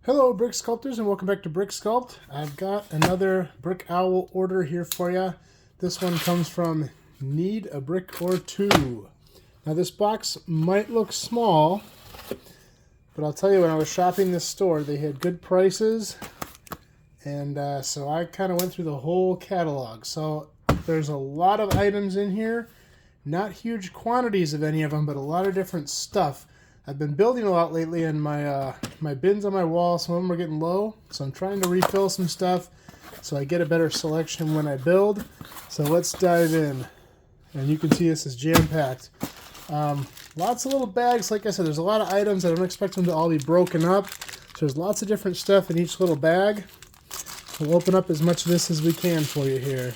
Hello brick sculptors and welcome back to Bricksculpt. I've got another Brickowl order here for you. This one comes from Need a Brick or Two. Now this box might look small, but I'll tell you, when I was shopping this store they had good prices, and so I kind of went through the whole catalog. So there's a lot of items in here, not huge quantities of any of them, but a lot of different stuff. I've been building a lot lately, and my bins on my wall, some of them are getting low, so I'm trying to refill some stuff so I get a better selection when I build. So let's dive in. And you can see this is jam-packed. Lots of little bags. Like I said, there's a lot of items. I don't expect them to all be broken up. So there's lots of different stuff in each little bag. We'll open up as much of this as we can for you here.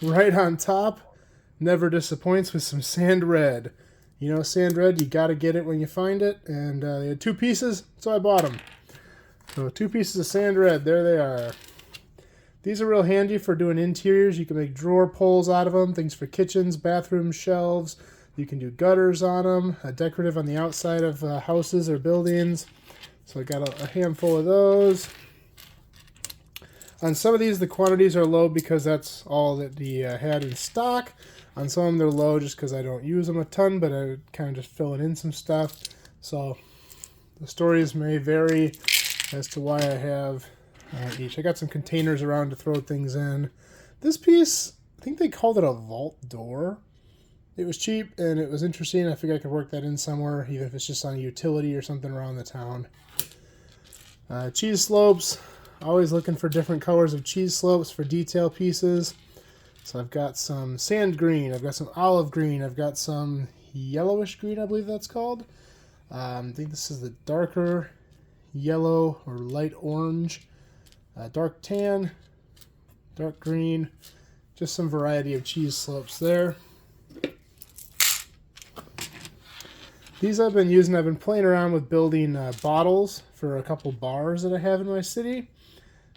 Right on top, never disappoints with some sand red. You know, sand red, you got to get it when you find it. And they had 2 pieces, so I bought them. So 2 pieces of sand red, there they are. These are real handy for doing interiors. You can make drawer pulls out of them, things for kitchens, bathrooms, shelves. You can do gutters on them, decorative on the outside of houses or buildings. So I got a handful of those. On some of these, the quantities are low because that's all that he had in stock. On some of them, they're low just because I don't use them a ton, but I kind of just filling in some stuff. So the stories may vary as to why I have each. I got some containers around to throw things in. This piece, I think they called it a vault door. It was cheap and it was interesting. I figured I could work that in somewhere, even if it's just on a utility or something around the town. Cheese slopes. Always looking for different colors of cheese slopes for detail pieces. So I've got some sand green, I've got some olive green, I've got some yellowish green, I believe that's called. I think this is the darker yellow or light orange, dark tan, dark green, just some variety of cheese slopes there. These I've been using, I've been playing around with building bottles for a couple bars that I have in my city.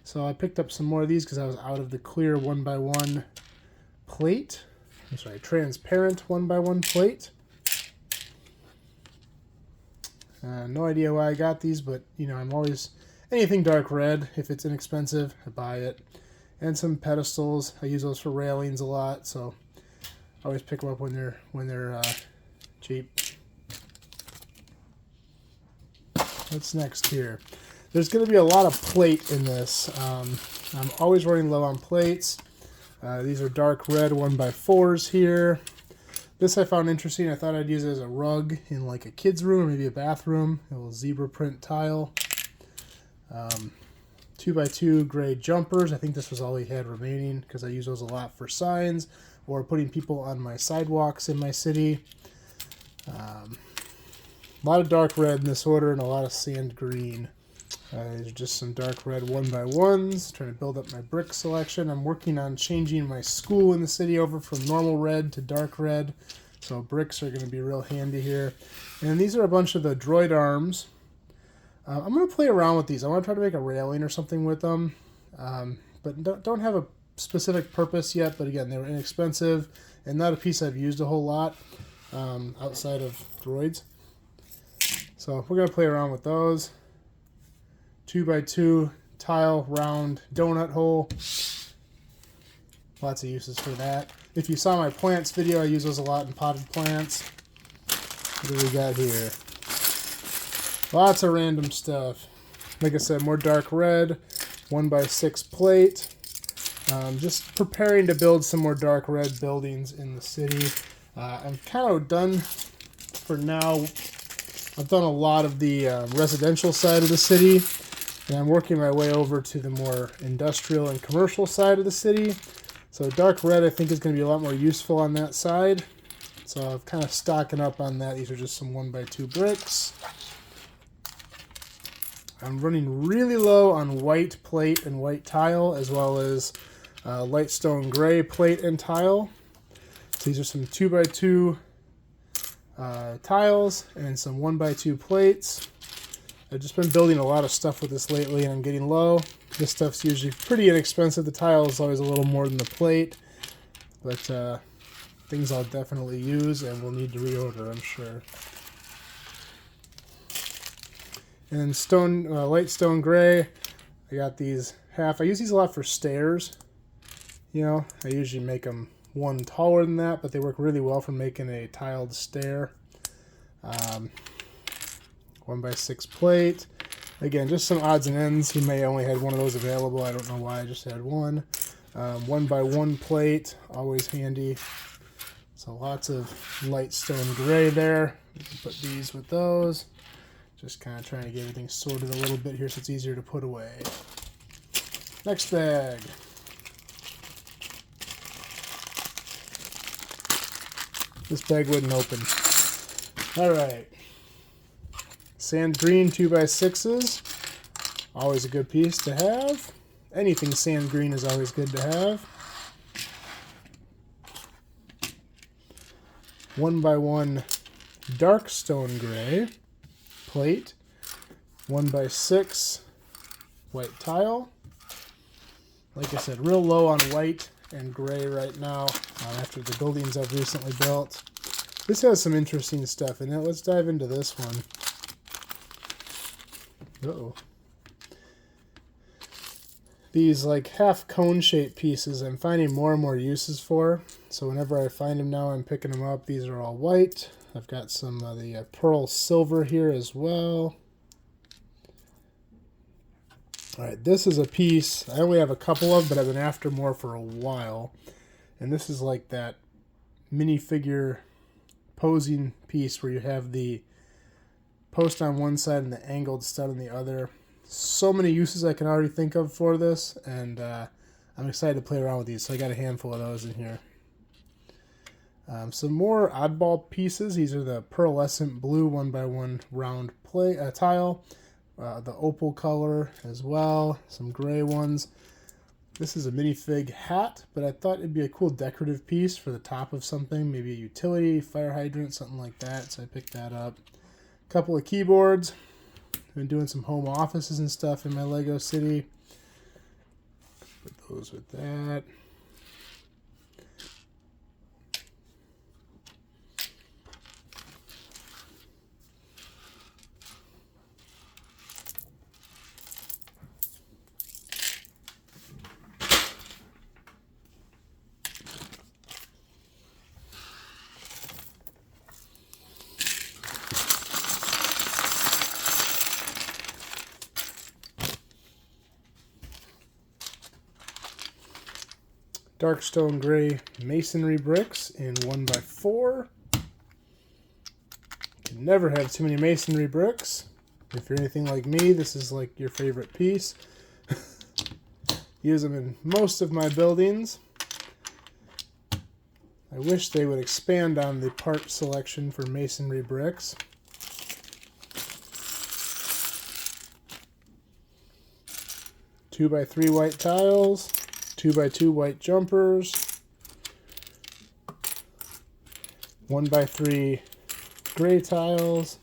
So I picked up some more of these because I was out of the clear 1x1 plate. I'm sorry, transparent 1x1 plate. No idea why I got these, but you know, I'm always anything dark red. If it's inexpensive, I buy it. And some pedestals. I use those for railings a lot, so I always pick them up when they're cheap. What's next here? There's going to be a lot of plate in this. I'm always running low on plates. These are dark red 1x4s here. This I found interesting. I thought I'd use it as a rug in like a kid's room or maybe a bathroom. A little zebra print tile. 2x2 gray jumpers. I think this was all he had remaining because I use those a lot for signs or putting people on my sidewalks in my city. A lot of dark red in this order and a lot of sand green. These are just some dark red 1x1s. Trying to build up my brick selection. I'm working on changing my school in the city over from normal red to dark red. So bricks are going to be real handy here. And these are a bunch of the droid arms. I'm going to play around with these. I want to try to make a railing or something with them. But don't have a specific purpose yet. But again, they were inexpensive and not a piece I've used a whole lot outside of droids. So we're going to play around with those. 2x2 tile round donut hole. Lots of uses for that. If you saw my plants video, I use those a lot in potted plants. What do we got here? Lots of random stuff. Like I said, more dark red, 1x6 plate. Just preparing to build some more dark red buildings in the city. I'm kind of done for now. I've done a lot of the residential side of the city. And I'm working my way over to the more industrial and commercial side of the city. So dark red I think is going to be a lot more useful on that side. So I'm kind of stocking up on that. These are just some 1x2 bricks. I'm running really low on white plate and white tile, as well as light stone gray plate and tile. So these are some 2x2 tiles and some 1x2 plates. I've just been building a lot of stuff with this lately and I'm getting low. This stuff's usually pretty inexpensive. The tile is always a little more than the plate. But things I'll definitely use and will need to reorder, I'm sure. And stone, light stone gray. I got these half. I use these a lot for stairs. You know, I usually make them one taller than that, but they work really well for making a tiled stair. 1x6 plate. Again, just some odds and ends. He may only had one of those available. I don't know why. I just had one. 1x1 plate, always handy. So lots of light stone gray there. We can put these with those. Just kind of trying to get everything sorted a little bit here so it's easier to put away. Next bag. This bag wouldn't open. Alright. Sand green 2x6s. Always a good piece to have. Anything sand green is always good to have. 1x1 dark stone gray plate. 1x6 white tile. Like I said, real low on white and gray right now after the buildings I've recently built. This has some interesting stuff in it. Let's dive into this one. Uh-oh. These like half cone shaped pieces I'm finding more and more uses for. So whenever I find them now, I'm picking them up. These are all white. I've got some of the pearl silver here as well. Alright, this is a piece I only have a couple of, but I've been after more for a while. And this is like that minifigure posing piece where you have the post on one side and the angled stud on the other. So many uses I can already think of for this, and I'm excited to play around with these, so I got a handful of those in here. Some more oddball pieces. These are the pearlescent blue 1x1 round tile. The opal color as well. Some gray ones. This is a minifig hat, but I thought it'd be a cool decorative piece for the top of something. Maybe a utility, fire hydrant, something like that. So I picked that up. A couple of keyboards. I've been doing some home offices and stuff in my Lego city. Put those with that. Dark stone gray masonry bricks in 1x4. Can never have too many masonry bricks. If you're anything like me, this is like your favorite piece. Use them in most of my buildings. I wish they would expand on the part selection for masonry bricks. Two by 3 white tiles. 2x2 white jumpers, 1x3 gray tiles.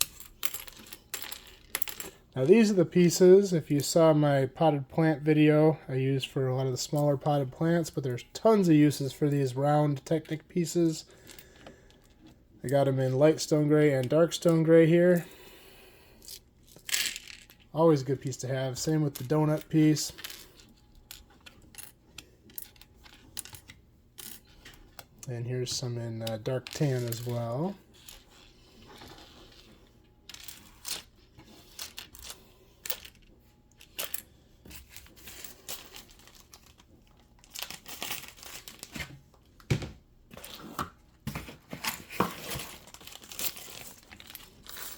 Now these are the pieces, if you saw my potted plant video, I use for a lot of the smaller potted plants, but there's tons of uses for these round Technic pieces. I got them in light stone gray and dark stone gray here. Always a good piece to have. Same with the donut piece. And here's some in dark tan as well.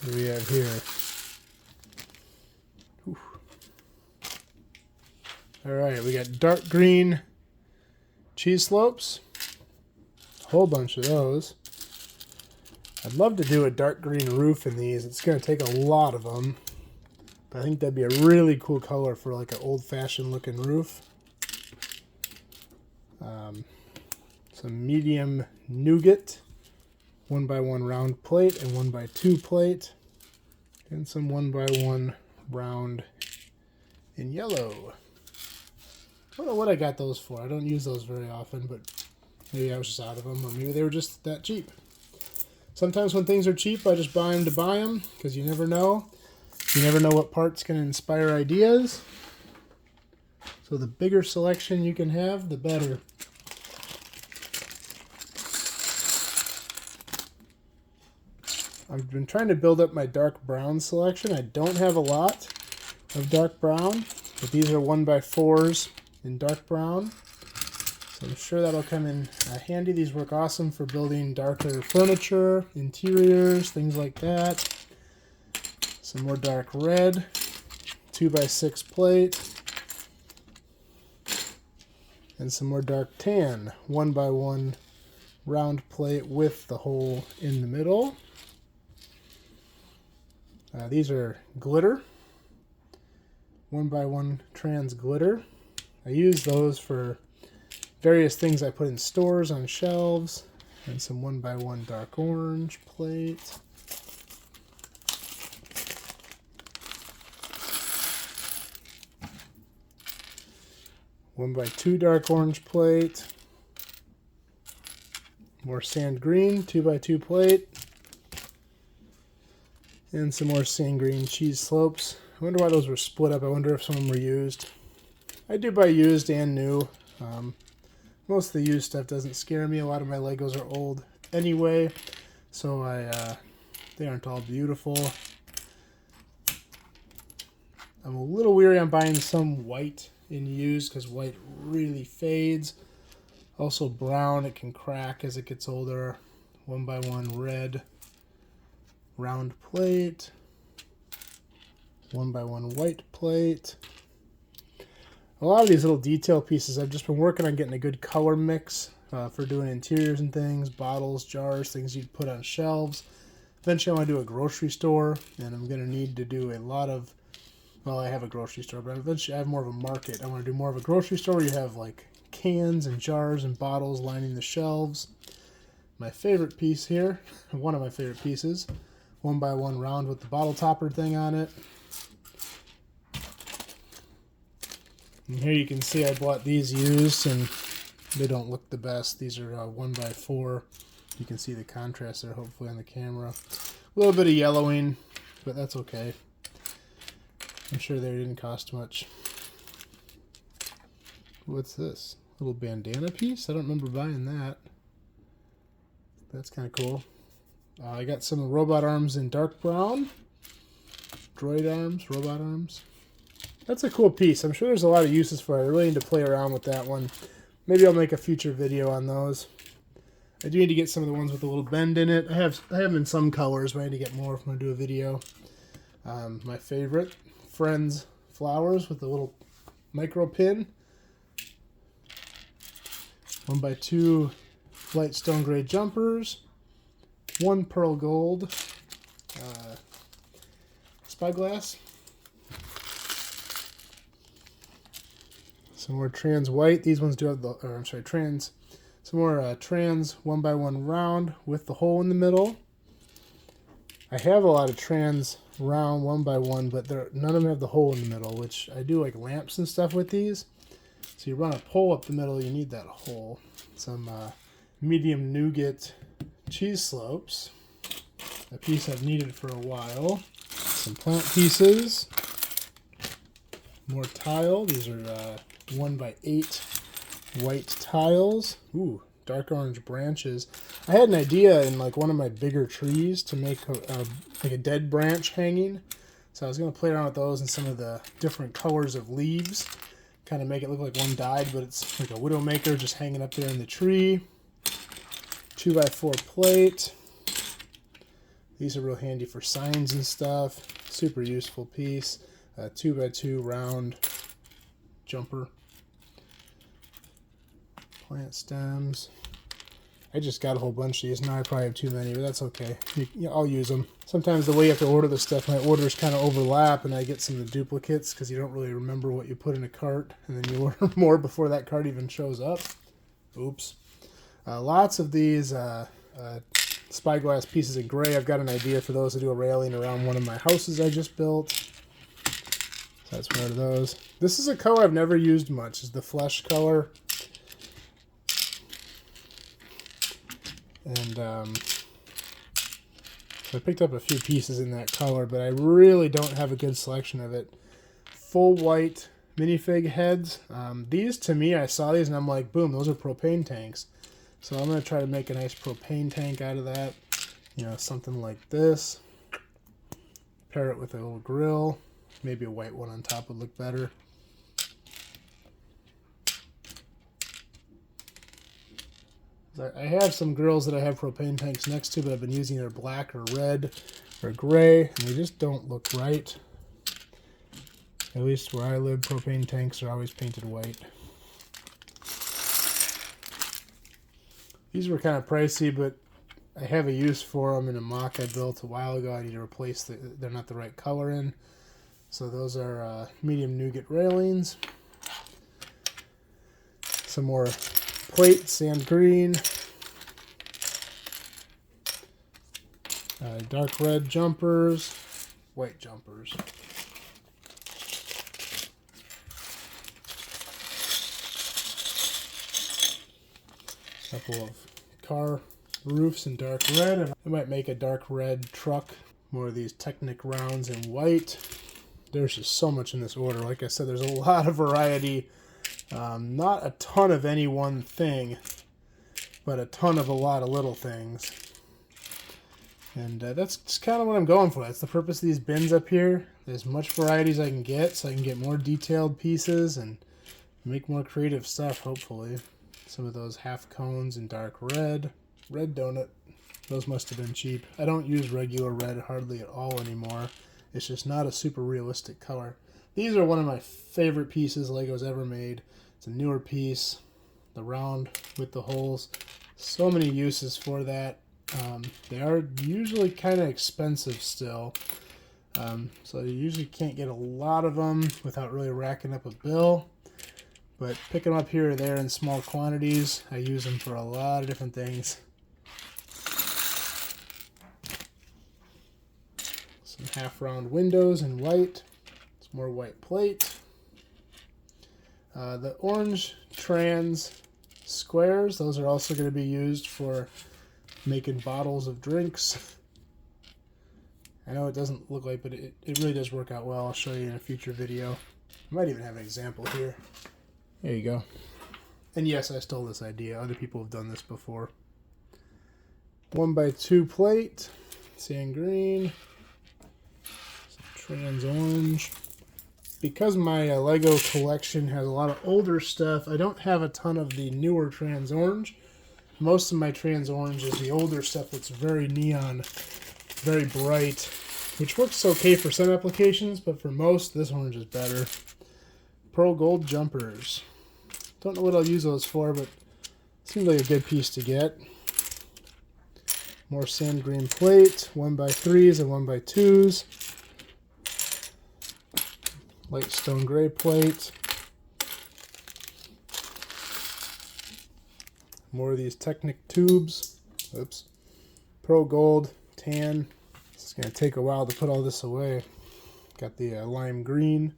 What do we have here? Whew. All right, we got dark green cheese slopes. Whole bunch of those. I'd love to do a dark green roof in these. It's going to take a lot of them, but I think that'd be a really cool color for like an old-fashioned looking roof. Some medium nougat 1x1 round plate and 1x2 plate, and some 1x1 round in yellow. I don't know what I got those for. I don't use those very often, but maybe I was just out of them, or maybe they were just that cheap. Sometimes when things are cheap, I just buy them to buy them, because you never know. You never know what part's going to inspire ideas. So the bigger selection you can have, the better. I've been trying to build up my dark brown selection. I don't have a lot of dark brown, but these are 1x4s in dark brown. So I'm sure that'll come in handy. These work awesome for building darker furniture, interiors, things like that. Some more dark red, 2x6 plate. And some more dark tan, 1x1 round plate with the hole in the middle. These are glitter, 1x1 trans glitter. I use those for various things I put in stores on shelves, and some 1x1 dark orange plate. One by 2 dark orange plate. More sand green, 2x2 plate. And some more sand green cheese slopes. I wonder why those were split up. I wonder if some of them were used. I do buy used and new. Most of the used stuff doesn't scare me. A lot of my Legos are old anyway, so they aren't all beautiful. I'm a little weary on buying some white in used because white really fades. Also brown, it can crack as it gets older. 1x1 red round plate. 1x1 white plate. A lot of these little detail pieces, I've just been working on getting a good color mix for doing interiors and things, bottles, jars, things you'd put on shelves. Eventually I want to do a grocery store, and I'm going to need to do a lot of, well, I have a grocery store, but eventually I have more of a market. I want to do more of a grocery store where you have like cans and jars and bottles lining the shelves. My favorite piece here, one of my favorite pieces, 1x1 round with the bottle topper thing on it. And here you can see I bought these used, and they don't look the best. These are 1x4. You can see the contrast there hopefully on the camera. A little bit of yellowing, but that's okay. I'm sure they didn't cost much. What's this? Little bandana piece? I don't remember buying that. That's kind of cool. I got some robot arms in dark brown. Droid arms, robot arms. That's a cool piece. I'm sure there's a lot of uses for it. I really need to play around with that one. Maybe I'll make a future video on those. I do need to get some of the ones with a little bend in it. I have them in some colors, but I need to get more if I'm going to do a video. My favorite, Friends flowers with a little micro pin. 1x2 light stone gray jumpers. 1 pearl gold spyglass. Some more trans white. These ones do have the, or I'm sorry, trans. Some more trans 1x1 round with the hole in the middle. I have a lot of trans round 1x1, but none of them have the hole in the middle, which I do like lamps and stuff with these. So you run a pole up the middle, you need that hole. Some medium nougat cheese slopes. A piece I've needed for a while. Some plant pieces. More tile. These are 1x8 white tiles. Ooh, dark orange branches. I had an idea in like one of my bigger trees to make like a dead branch hanging. So I was going to play around with those and some of the different colors of leaves. Kind of make it look like one died, but it's like a widowmaker just hanging up there in the tree. 2x4 plate. These are real handy for signs and stuff. Super useful piece. 2x2 round jumper. Plant stems. I just got a whole bunch of these. Now I probably have too many, but that's okay. I'll use them. Sometimes the way you have to order the stuff, my orders kind of overlap, and I get some of the duplicates because you don't really remember what you put in a cart, and then you order more before that cart even shows up. Oops. Lots of these spyglass pieces in gray. I've got an idea for those to do a railing around one of my houses I just built. So that's one of those. This is a color I've never used much. Is the flesh color. And So I picked up a few pieces in that color, but I really don't have a good selection of it. Full white minifig heads. These, to me, I saw these and I'm like, boom, those are propane tanks. So I'm going to try to make a nice propane tank out of that. You know, something like this. Pair it with a little grill. Maybe a white one on top would look better. I have some grills that I have propane tanks next to, but I've been using their black or red or gray, and they just don't look right. At least where I live, propane tanks are always painted white. These were kind of pricey, but I have a use for them in a mock I built a while ago. I need to replace they're not the right color in. So those are medium nougat railings. Some more plate, sand green. Dark red jumpers. White jumpers. Couple of car roofs in dark red. I might make a dark red truck. More of these Technic rounds in white. There's just so much in this order. Like I said, there's a lot of variety. Not a ton of any one thing, but a ton of a lot of little things. And that's just kind of what I'm going for. That's the purpose of these bins up here. As much variety as I can get, so I can get more detailed pieces and make more creative stuff, hopefully. Some of those half cones in dark red. Red donut. Those must have been cheap. I don't use regular red hardly at all anymore. It's just not a super realistic color. These are one of my favorite pieces Lego's ever made. It's a newer piece. The round with the holes. So many uses for that. They are usually kind of expensive still. So you usually can't get a lot of them without really racking up a bill. But pick them up here or there in small quantities. I use them for a lot of different things. Some half round windows in white. Some more white plate. The orange trans squares, those are also going to be used for making bottles of drinks. I know it doesn't look like, but it really does work out well. I'll show you in a future video. I might even have an example here. There you go. And yes, I stole this idea. Other people have done this before. 1x2 plate, sand green, some trans orange. Because my Lego collection has a lot of older stuff, I don't have a ton of the newer trans orange. Most of my trans orange is the older stuff that's very neon, very bright, which works okay for some applications, but for most, this orange is better. Pearl gold jumpers. Don't know what I'll use those for, but seems like a good piece to get. More sand green plate, 1x3s and 1x2s. Light stone gray plate. More of these Technic tubes. Oops. Pearl gold, tan. It's going to take a while to put all this away. Got the lime green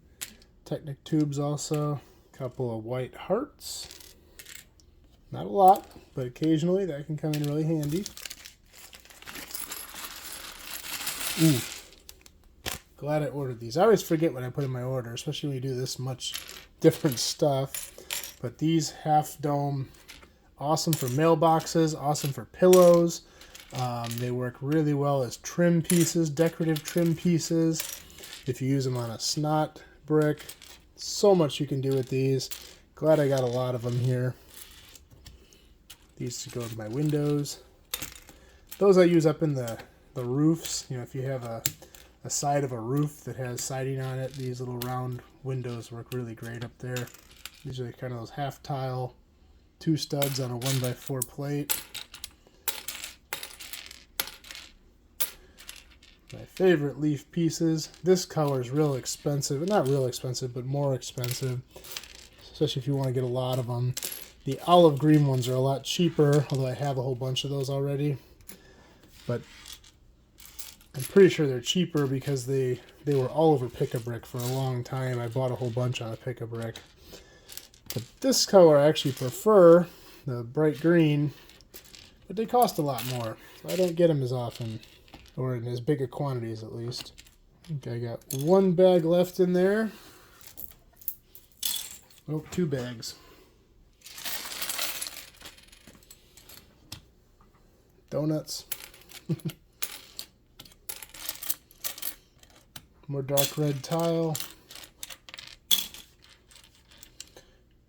Technic tubes also. Couple of white hearts. Not a lot, but occasionally that can come in really handy. Ooh. Glad I ordered these. I always forget what I put in my order, especially when you do this much different stuff. But these half dome, awesome for mailboxes, awesome for pillows. They work really well as trim pieces, decorative trim pieces. If you use them on a snot brick, so much you can do with these. Glad I got a lot of them here. These to go to my windows. Those I use up in the roofs. You know, if you have a side of a roof that has siding on it, these little round windows work really great up there. These are kind of those half tile, 2 studs on a 1x4 plate. My favorite leaf pieces. This color is real expensive. Not real expensive, but more expensive. Especially if you want to get a lot of them. The olive green ones are a lot cheaper, although I have a whole bunch of those already. But I'm pretty sure they're cheaper because they were all over Pick-a-Brick for a long time. I bought a whole bunch on a Pick-a-Brick. But this color I actually prefer, the bright green, but they cost a lot more. So I don't get them as often. or in as big a quantities at least. I think I got one bag left in there. Oh, 2 bags. Donuts. More dark red tile.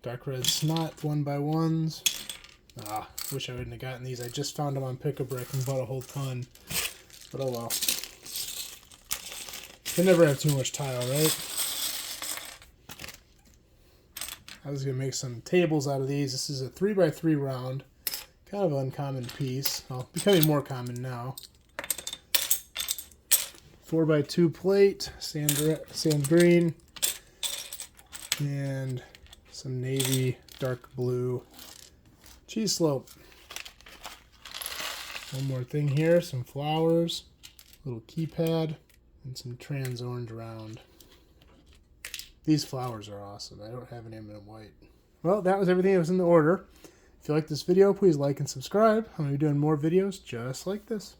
Dark red snot 1x1s. Ah, wish I wouldn't have gotten these. I just found them on Pick-a-Brick and bought a whole ton. But oh well. They never have too much tile, right? I was going to make some tables out of these. This is a 3x3 round. Kind of an uncommon piece. Well, becoming more common now. 4x2 plate, sand green, and some navy dark blue cheese slope. One more thing here, some flowers, little keypad, and some trans orange round. These flowers are awesome. I don't have any of them in white. Well, that was everything that was in the order. If you like this video, please like and subscribe. I'm going to be doing more videos just like this.